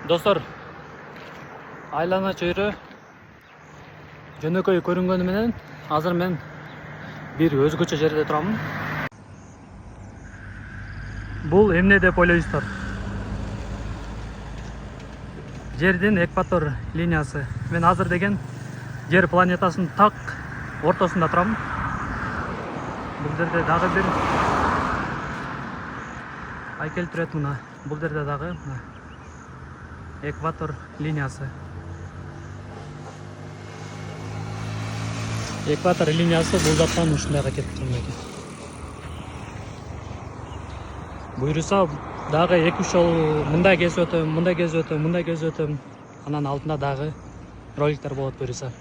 Dostlar, айлана чөйрө жөнөкөй көрүнгөнү менен азыр мен бир өзгөчө жерде турамын. Бул эмне деп ойлойсуздар? Жердин экватор линиясы. Мен азыр деген жер планетасынын так ортосунда турам. Бул жерде дагы бир айкел турат мына. Бул жерде дагы экватор линиясы. Экватор линиясы бул жактан ушундайга кетип турган экен. Буйруса дагы 2-3 жолу мындай кезип өтөм, мындай кезип өтөм, мындай кезип өтөм. Анан алдында дагы роликтер болот буйруса.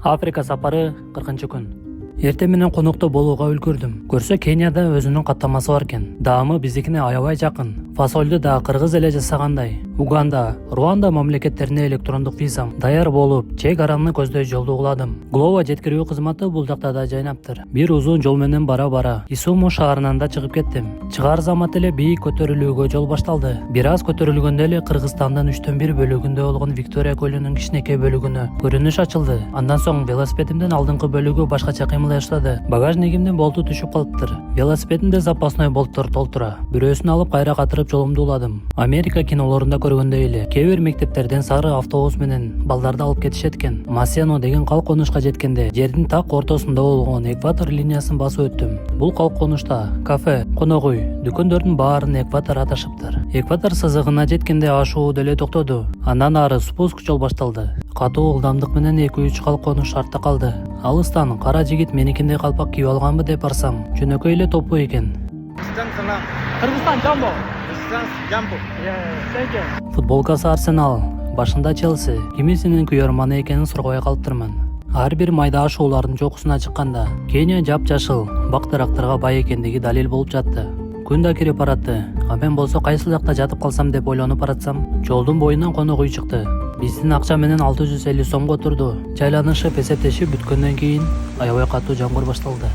Африка сапары 40-күн. Эртең менен конокто болууга үлгүрдүм. Көрсө Кенияда өзүнүн каттамасы бар экен. Даамы биздикине аябай жакын. Фасолду да кыргыз эле жасагандай. Уганда, Руанда мамлекеттерине электрондук визам даяр болуп, чек араны көздөй жолду угуладым. Глова жеткирүү кызматы бул жакта да жайнаптыр. Бир узун жол менен бара-бара Исумо шаарынан да чыгып кеттим. Чыгаар замат эле бийик көтөрүлүүгө жол башталды. Бир аз көтөрүлгөндө эле Кыргызстандын 3/1 бөлүгүндө болгон Виктория көлүнүн кичинекей бөлүгүнө көрүнүш ачылды. Андан соң велосипедимдин алдыңкы бөлүгү башкача кыймылдай баштады. Багажнигимдин болту түшүп калыптыр. Велосипедимде запасной болттор толтура. Бирөөсүн алып кайра катырып жолумду уладым. Америка кинолорунда көргөндөй эле кээ бир мектептерден сары автобус менен балдарды алып кетишет экен. Масено деген калк конушка жеткенде жердин так ортосунда болгон экватор линиясын басып өттүм. Бул калк конушта кафе, конок үй, дүкөндөрдүн баарын экватор аташыптыр. Экватор сызыгына жеткенде ашуу деле токтоду. Андан ары спуск жол башталды. Катуу ылдамдык менен 2-3 калк конуш артта калды. Алыстан кара жигит меникиндей калпак кийип алганбы деп барсам, жөнөкөй эле топу экен. Кыргызстан Жамбо. Жамбо. Футболкасы Арсенал, башында Челси. Кимисинин күйөрманы экенин сурабай калыптырмын. Ар бир майда ашуулардын чокусуна чыкканда, Кения жапжашыл, бак-дарактарга бай экендиги далил болуп жатты. Күн да кирип баратты. А мен болсо кайсыл жакта жатып калсам деп ойлонуп баратсам, жолдун боюнан конок үй чыкты. Биздин акча менен 650 сомго турду. Жайланышып эсептешип бүткөндөн кийин аябай катуу жамгыр башталды.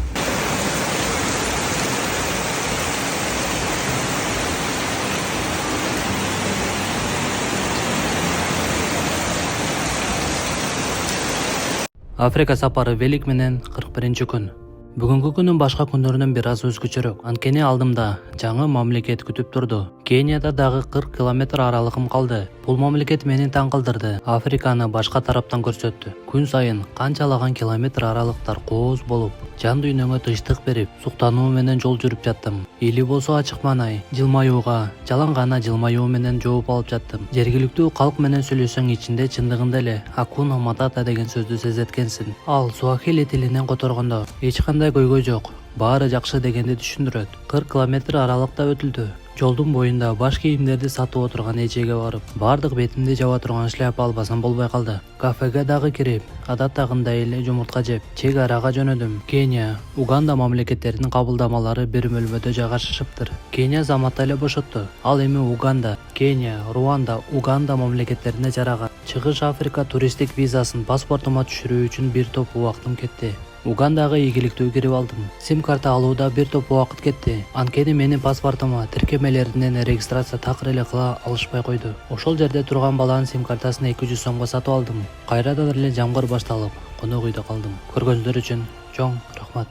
Африка сапары Велик менен 41-күн. Бүгүнкү күнүн башка күндөрүнөн бир аз өзгөчөрөөк. Анткени алдымда жаңы мамлекет күтүп турду. Кенияда дагы 40 километр аралыгым калды. Бул мамлекет мени таң калтырды. Африканы башка тараптан көрсөттү. Күн сайын канчалаган километр аралыктар кооз болуп, жан дүйнөңө тынчтык берип, суктануу менен жол жүрүп жаттым. Эли болсо ачык маанай, жылмаюуга, жалаң гана жылмаюу менен жооп алып жаттым. Жергиликтүү калк менен сүйлөшсөң ичинде чындыгында эле Акуна Матата деген сөздү сезеткенсиң. Ал суахили тилинен которгондо эч кандай көйгөй жок, баары жакшы дегенди түшүндүрөт. 40 километр аралыкта өтүлдү. Жолдун боюнда баш кийимдерди сатып отурган эжеге барып, бардык бетимди жаба турган шляпа албасам болбой калды. Кафеге дагы кирип, адаттагындай эле жумуртка жеп, чек арага жөнөдүм. Кения, Уганда мамлекеттеринин кабылдамалары бир бөлмөдө жайгашышыптыр. Кения заматта эле бошотту. Ал эми Уганда, Кения, Руанда, Уганда мамлекеттерине жараган Чыгыш Африка туристтик визасын паспортума түшүрүү үчүн бир топ убактым кетти. Угандагы ийгиликтүү кирип алдым. Сим карта алууда бир топ убакыт кетти. Анткени менин паспортума тиркемелеринен регистрация такыр эле кыла алышпай койду. Ошол жерде турган баланын сим картасын 200 сомго сатып алдым. Кайрадан эле жамгыр башталып, конок үйдө калдым. Көргөнүңөр үчүн чоң рахмат.